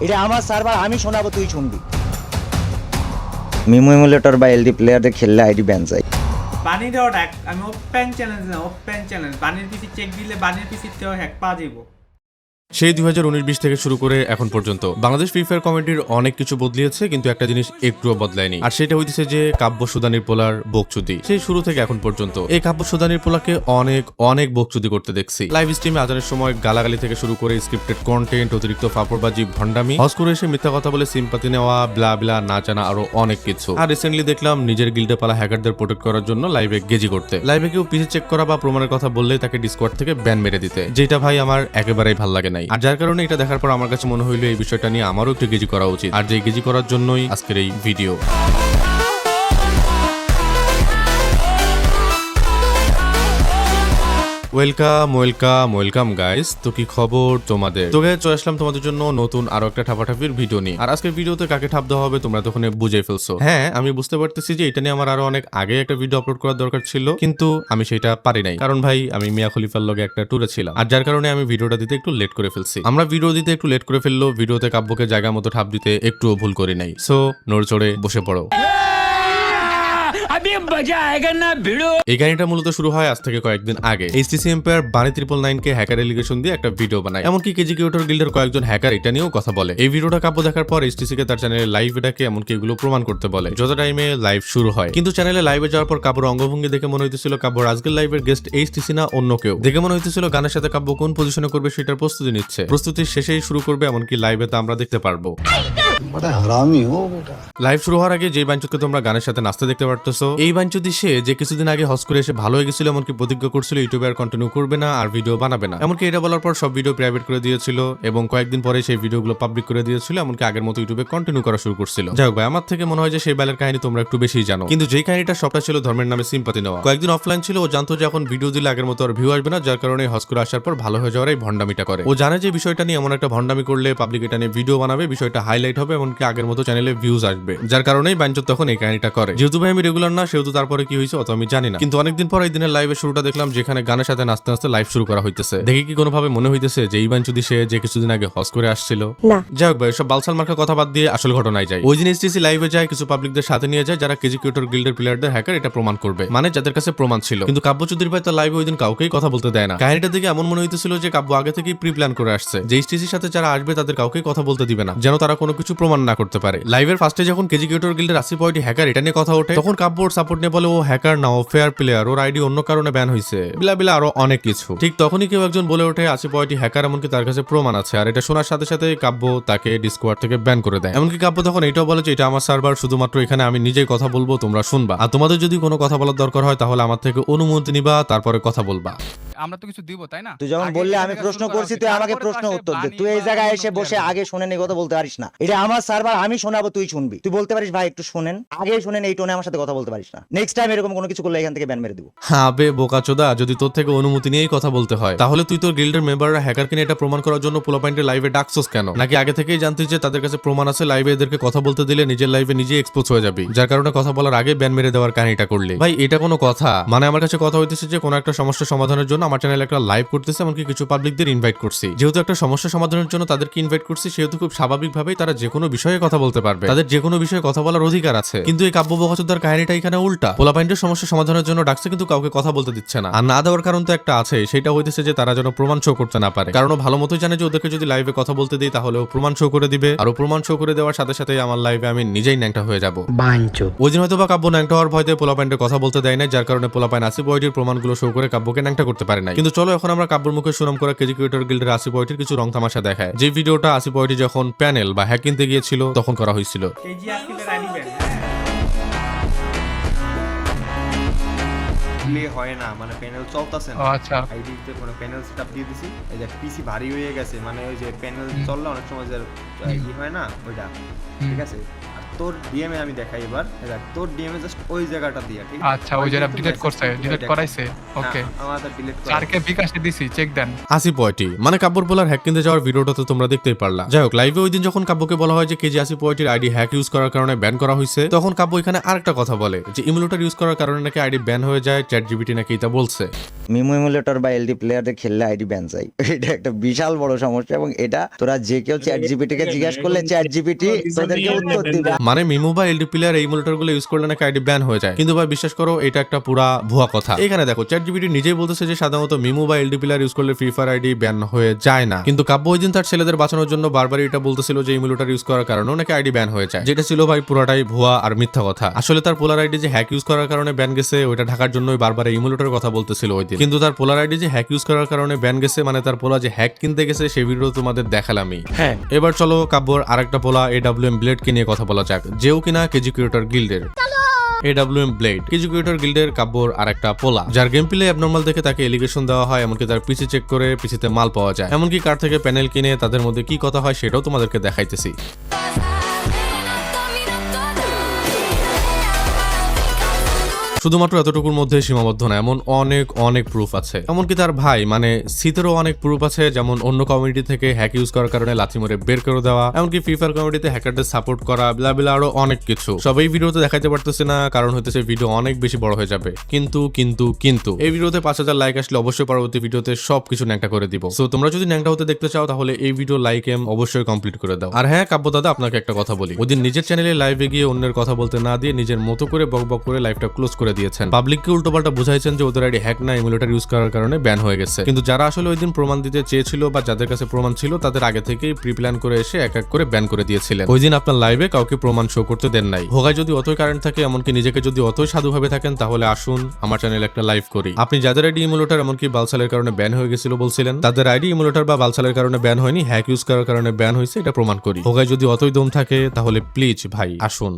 এটা আমার সার্ভার, আমি শোনাবো, তুই শুনবি। মিমো এমুলেটর বা এলডি প্লেয়ারে খেললে আইডি ব্যান যায়। বানির অ্যাটাক আমি ওপেন চ্যালেঞ্জ না, ওপেন চ্যালেঞ্জ বানির পিসি চেক দিলে বানির পিসিতেও হ্যাক পাওয়া যাইব। সেই 2019-20 থেকে শুরু করে এখন পর্যন্ত বাংলাদেশ ফ্রি ফায়ার কমিটির অনেক কিছু বদলিয়েছে, কিন্তু একটা জিনিস একটুও বদলায়নি, আর সেটা হইতেছে যে কাব্য সুদানির পোলার বকচুদি। সেই শুরু থেকে এখন পর্যন্ত এই কাব্য সুদানির পোলাকে অনেক বকচুদি করতে দেখছি। লাইভ স্ট্রিমে আজানের সময় গালাগালি থেকে শুরু করে স্ক্রিপ্টেড কন্টেন্ট, অতিরিক্ত ফাপড়বাজি, ভণ্ডামি, হজ করে এসে মিথ্যা কথা বলে সিম্পাতি নেওয়া, ব্লা ব্লা না জানা আরো অনেক কিছু। আর রিসেন্টলি দেখলাম নিজের গিল্ডে পালা হ্যাকারদের প্রোটেক্ট করার জন্য লাইভে গেজি করতে, লাইভে কেউ পিসি চেক করা বা প্রমাণের কথা বললেই তাকে ডিসকর্ড থেকে ব্যান মেরে দিতে, যেটা ভাই আমার একেবারেই ভাল লাগে নাই। আর যার কারণে এটা দেখার পর আমার কাছে মনে হইলো এই বিষয়টা নিয়ে আমারও একটু গেজি করা উচিত, আর যে গেজি করার জন্যই আজকের এই ভিডিও। Welcome guys. তো কি খবর তোমাদের? তো গাইস চলে আসলাম তোমাদের জন্য নতুন আরো একটা ঠাপাঠাপির ভিডিও নিয়ে। আর আজকের ভিডিওতে কাকে ঠাপ দেওয়া হবে তোমরা তখন বুঝে ফেলছো। হ্যাঁ, আমি বুঝতে পারতেছি যে এটা নিয়ে আমার আরো অনেক আগে একটা ভিডিও আপলোড করার দরকার ছিল, কিন্তু আমি সেটা পারি নাই, কারণ ভাই আমি মিয়া খলিফার লগে একটা ট্যুরে ছিলাম, আর যার কারণে আমি ভিডিওটা দিতে একটু লেট করে ফেলছি। আমরা ভিডিও দিতে একটু লেট করে ফেললো, ভিডিওতে কাব্যকে জায়গা মতো ঠাপ দিতে একটুও ভুল করি নাই। সো নড়চড়ে বসে পড়ো। এই গাড়িটা মূলত শুরু হয় আজ থেকে কয়েকদিন আগে। এইচটিসি এম্পায়ার বানি 999 কে হ্যাকার এলিগেশন দিয়ে একটা ভিডিও বানায়, এমনকি কেজিকিউটর গিল্ডের কয়েকজন হ্যাকার এটা নিয়েও কথা বলে। এই ভিডিওটা কাব্য দেখার পর এইচটিসি কে তার চ্যানেলে লাইভ এটাকে এমনকি এগুলো প্রমাণ করতে বলে যত টাইমে লাইভ শুরু হয়। কিন্তু চ্যানেলে লাইভে যাওয়ার পর কাব্যর অঙ্গভঙ্গি দেখে মনে হইতেছিল কাব্যর আজকের লাইভের গেস্ট এইচটিসি না অন্য কেউ। দেখে মনে হইতেছিল গানের সাথে কাব্য কোন পজিশনে করবে সেটার প্রস্তুতি নিচ্ছে, প্রস্তুতির শেষেই শুরু করবে, এমনকি লাইভে তা আমরা দেখতে পারবো। লাইভ শুরু হওয়ার আগে যে বাঞ্চুদকে তোমরা গানের সাথে নাচতে দেখতে পারতেছো, এই বাঞ্চুদি সে যে কিছুদিন আগে হজ করে এসে ভালো হয়ে গেছিল, এমনকি প্রতিজ্ঞা করছিল ইউটিউবে আর কন্টিনিউ করবে না আর ভিডিও বানাবে না। এমনকি এটা বলার পর সব ভিডিও প্রাইভেট করে দিয়েছিল এবং কয়েকদিন পরে সেই ভিডিওগুলো পাবলিক করে দিয়েছিল, এমনকি আগের মতো ইউটিউবে কন্টিনিউ করা শুরু করছিল। যাই হোক ভাই, আমার থেকে মনে হয় যে সেই বেলার কাহিনী তোমরা একটু বেশি জানো, কিন্তু যেই কাহিনীটা সবটা ছিল ধর্মের নামে সিম্পাতি নেওয়া। কয়েকদিন অফলাইন ছিল, ও জানতো যে এখন ভিডিও দিলে আগের মতো আর ভিউ আসবে না, যার কারণে হজ করে আসার পর ভালো হয়ে যাওয়ার এই ভণ্ডামিটা করে। ও জানে যে বিষয়টা নিয়ে এমন একটা ভণ্ডামি করলে পাবলিক এটা নিয়ে ভিডিও বানাবে, বিষয়টা হাইলাইট হবে, এমনকি আগের মতো চ্যানেলে ভিউজ আসবে, যার কারণেই বাঞ্চুদ তখন এই কাহিনীটা করে। যেহেতু ভাই আমি রেগুলার না, সেহেতু তারপরে কি হয়েছে অত আমি জানি না, কিন্তু অনেকদিন পর এই দিনের লাইভে শুরুটা দেখলাম যেখানে গানের সাথে নাচতে নাচতে লাইভ শুরু করা হইতেছে। দেখি কি কোনোভাবে মনে হইতেছে যে এই বাঞ্চুদি সে যে কিছুদিন আগে হজ করে আসছিল না। যাই হোক ভাই, সব বালসাল মার্কা কথা বাদ দিয়ে আসল ঘটনায় যায়। ওই দিন এইচটিসি লাইভে যায়, কিছু পাবলিকদের সাথে নিয়ে যায় যারা কেজিকিউটর গিল্ডের প্লেয়ারদের হ্যাকার এটা প্রমাণ করবে, মানে যাদের কাছে প্রমাণ ছিল। কিন্তু কাব্যচুদির ভাই তার লাইভে ওই দিন কাউকেই কথা বলতে দেয় না। কাহিনীটা দেখে এমন মনে হইতেছিল যে কাব্য আগে থেকেই প্রি প্ল্যান করে আসছে যে এইচটিসির সাথে যারা আসবে তাদের কাউকেই কথা বলতে দিবে না, যেন তারা কোনো কিছু প্রমাণ না করতে পারে। লাইভের ফার্স্টে যখন কেজিকিউটর গিল্ডের আসিফ ওয়াইটি হ্যাকার এটা নিয়ে কথা ওঠে, তখন কাব্য ওর সাপোর্ট নিয়ে বলে ও হ্যাকার না, ও ফেয়ার প্লেয়ার, ওর আইডি অন্য কারণে ব্যান হয়েছে, বিলা আরো অনেক কিছু। ঠিক তখনই কেউ একজন বলে ওঠে আসিফ ওয়াইটি হ্যাকার, এমনকি তার কাছে প্রমাণ আছে। আর এটা শোনার সাথে সাথে কাব্য তাকে ডিসকর্ড থেকে ব্যান করে দেয়। এমনকি কাব্য তখন এটাও বলে যে এটা আমার সার্ভার, শুধুমাত্র এখানে আমি নিজেই কথা বলবো, তোমরা শুনবা, আর তোমাদের যদি কোনো কথা বলার দরকার হয় তাহলে আমার থেকে অনুমতি নিবা, তারপরে কথা বলবা। আমরা তো কিছু দিব, তাই না? তুই যখন বললে আমি প্রশ্ন করছি, তুই আমাকে প্রশ্ন উত্তর দে। তুই এই জায়গায় এসে বসে আগে শুনেন এই কথা বলতে পারিস না। এটা আমার সার্ভার, আমি শোনাবো, তুই শুনবি। তুই বলতে পারিস ভাই একটু শুনেন, আগে শুনেন, এই টোনে আমার সাথে কথা বলতে পারিস না। নেক্সট টাইম এরকম কোনো কিছু করলে এখান থেকে ব্যান মেরে দিব। আবে বোকাচোদা, যদি তোর থেকে অনুমতি নিয়েই কথা বলতে হয় তাহলে তুই তোর গিল্ডের মেম্বাররা হ্যাকার কিনে এটা প্রমাণ করার জন্য পোলাপাইন্টের লাইভে ডাকছস কেন? নাকি আগে থেকেই জানতিস যে তাদের কাছে প্রমাণ আছে, লাইভে এদেরকে কথা বলতে দিলে নিজের লাইভে নিজে এক্সপোজ হয়ে যাবে, যার কারণে কথা বলার আগে ব্যান মেরে দেওয়ার কাহিনীটা করলি? ভাই এটা কোনো কথা? মানে আমার কাছে কথা হইতেছে যে কোনো একটা সমস্যা সমাধানের জন্য আমার চ্যানেলে একটা লাইভ করতেছে, এমনকি কিছু পাবলিকদের ইনভাইট করছি। যেহেতু একটা সমস্যা সমাধানের জন্য তাদেরকে ইনভাইট করছি, সেহেতু খুব স্বাভাবিকভাবেই তারা যে কোনো বিষয়ে কথা বলতে পারবে, তাদের যে কোনো বিষয়ে কথা বলার অধিকার আছে। কিন্তু এই কাব্য বোকাচোদার কাহিনীটা এখানে উল্টা। পোলাপাইন্টের সমস্যা সমাধানের জন্য ডাকছে, কিন্তু কাউকে কথা বলতে দিচ্ছে না। আর না দেওয়ার কারণ তো একটা আছে, সেটা হইতেছে যে তারা যেন প্রমাণ শো করতে না পারে, কারণ ভালো মতোই জানে যে ওদেরকে যদি লাইভে কথা বলতে দিই তাহলে ও প্রমাণ শো করে দিবে, আর ও প্রমাণ শো করে দেওয়ার সাথে সাথে আমার লাইভে আমি নিজেই ন্যাংটা হয়ে যাবো। ওই দিন হয়তো বা কাব্য ন্যাংটা হওয়ার ভয়তে পোলাপাইন্টের কথা বলতে দেয় না, যার কারণে পোলাপাইন আসিফ ওয়াইটির প্রমাণগুলো শো করে কাব্যকে ন্যাংটা করতে পারে না। কিন্তু চলো এখন আমরা কাব্যর মুখে সুনাম করা কেজিকিউটর গিল্ডের আসিফ ওয়াইটির কিছু রং তামাশা দেখায়, যে ভিডিওটা আসিফ ওয়াইটি যখন প্যানেল বা হ্যাক কিনতে গিয়েছিল তখন করা হয়েছিল। কেজি আসিফের আইডি ব্যান হয় না, মানে প্যানেল চলতেছে না। আচ্ছা, আইডিতে কোনো প্যানেল সেটআপ দিয়ে দিছি, এই যে পিসি ভারী হয়ে গেছে, মানে ওই যে প্যানেল চললে অনেক সময় যে ই হয় না ওইটা, ঠিক আছে। আর তোর ডিএমএ আমি দেখাই এবার, দেখ তোর ডিএমএ জাস্ট ওই জায়গাটা দিয়া, ঠিক আছে? আচ্ছা ওই যেটা ডিলিট করছে, ডিলিট করাইছে। ওকে আমাদের ডিলিট করা স্যারকে বিকাশে দিছি, চেক দেন। আসি পয়েটি মানে কাব্যর বলার হ্যাক কিনতে যাওয়ার ভিডিওটা তো তোমরা দেখতেই পারলা। যাই হোক, লাইভে ওই দিন যখন কাব্যকে বলা হয় যে কেজি আসি পয়েটির আইডি হ্যাক ইউজ করার কারণে ব্যান করা হয়েছে, তখন কাব্য এখানে আরেকটা কথা বলে যে ইমুলেটর ইউজ করার কারণে নাকি আইডি ব্যান হয়ে যায়, চ্যাট জিপিটি নাকি এটা বলছে। মিমো ইমুলেটর বা এলডি প্লেয়ারে খেললে আইডি ব্যান চাই, এটা একটা বিশাল বড় সমস্যা। এবং এটা তোরা যে কেউ চ্যাট জিপিটি কে জিজ্ঞাসা করলে চ্যাট জিপিটি তোদেরকে উত্তর দিবে। মানে মিমো বা এলডি প্লেয়ার এই ইমুলেটর গুলো ইউজ করলে নাকি আইডি ব্যান হয়ে যায়, কিন্তু ভাই বিশ্বাস করো এটা একটা পুরা ভুয়া কথা। এখানে দেখো চ্যাট জিপিটি নিজেই বলতেছে যে সাধারণত মিমো বা এলডি প্লেয়ার ইউজ করলে ফ্রি ফায়ার আইডি ব্যান হয়ে যায় না, কিন্তু কাব্য ওই দিন তার ছেলেদের বাঁচানোর জন্য বারবার এটা বলতেছিল যে ইমুলেটর ইউজ করার কারণে নাকি আইডি ব্যান হয়ে যায়, যেটা ছিল ভাই পুরাটাই ভুয়া আর মিথ্যা কথা। আসলে তার পোলার আইডি যে হ্যাক ইউজ করার কারণে ব্যান গেছে ওইটা ঢাকার জন্যই বারবার ইমুলেটর কথা বলতেছিল ওই দিন, কিন্তু তার পোলার আইডি যে হ্যাক ইউজ করার কারণে ব্যান গেছে মানে তার পোলা যে হ্যাক কিনতে গেছে সেই ভিডিও তোমাদের দেখালামই। হ্যাঁ, এবার চলো কাব্যর আরেকটা পোলা AWM ব্লেড কে নিয়ে কথা বলা যাক, যেও কিনা কেজি ক্রিয়েটর গিল্ডের। AWM ব্লেড কেজি ক্রিয়েটর গিল্ডের কাব্যর আরেকটা পোলা, যার গেম প্লে অ্যাবনর্মাল দেখে তাকে এলিগেশন দেওয়া হয়, এমনকি তার পিসি চেক করে পিসিতে মাল পাওয়া যায়, এমনকি কার থেকে প্যানেল কিনে তাদের মধ্যে কি কথা হয় সেটাও তোমাদেরকে দেখাইতেছি। শুধুমাত্র এতটুকুর মধ্যে সীমাবদ্ধ না, এমন অনেক অনেক প্রুফ আছে। এমনকি তার ভাই মানে শীতেরও অনেক প্রুফ আছে, যেমন অন্য কমিউনিটি থেকে হ্যাক ইউজ করার কারণে লাথি মেরে বের করে দেওয়া, এমনকি ফ্রি ফায়ার কমিউনিটিতে হ্যাকারদের সাপোর্ট করা, ব্লা আরো অনেক কিছু। সব এই ভিডিওতে দেখাইতে পারতেছে না, কারণ হইতেছে ভিডিও অনেক বেশি বড় হয়ে যাবে। কিন্তু এই ভিডিওতে 5000 লাইক আসলে অবশ্যই পরবর্তী ভিডিওতে সবকিছু ন্যাংটা করে দিব। সো তোমরা যদি ন্যাংটা হতে দেখতে চাও তাহলে এই ভিডিও লাইক এম অবশ্যই কমপ্লিট করে দাও। আর হ্যাঁ কাব্য দাদা, আপনাকে একটা কথা বলি, ওদিন নিজের চ্যানেলে লাইভে গিয়ে অন্যের কথা বলতে না দিয়ে নিজের মতো করে বকবক করে লাইভটা ক্লোজ করে দিয়েছেন, পাবলিককে উল্টোপাল্টা বুঝাইছেন যে ওদের আইডি হ্যাক না, ইমুলেটর ইউজ করার কারণে ব্যান হয়ে গেছে। কিন্তু যারা আসলে ওই দিন প্রমাণ দিতে চেয়েছিল বা যাদের কাছে প্রমাণ ছিল তাদের আগে থেকেই প্রি প্ল্যান করে এসে এক এক করে ব্যান করে দিয়েছিলেন। ওই দিন আপনার লাইভে কাউকে প্রমাণ শো করতে দেন নাই। ভোগায় যদি অতই কারেন্ট থাকে, এমনকি নিজেকে যদি অতই সাধুভাবে থাকেন, তাহলে আসুন আমার চ্যানেলে একটা লাইভ করি। আপনি যাদের আইডি ইমুলেটর এমনকি বালসালের কারণে ব্যান হয়ে গেছিল বলছিলেন, তাদের আইডি ইমুলেটর বা বালসালের কারণে ব্যান হয়নি, হ্যাক ইউজ করার কারণে ব্যান হয়েছে, এটা প্রমাণ করি। ভোগায় যদি অতই দম থাকে তাহলে প্লিজ ভাই আসুন।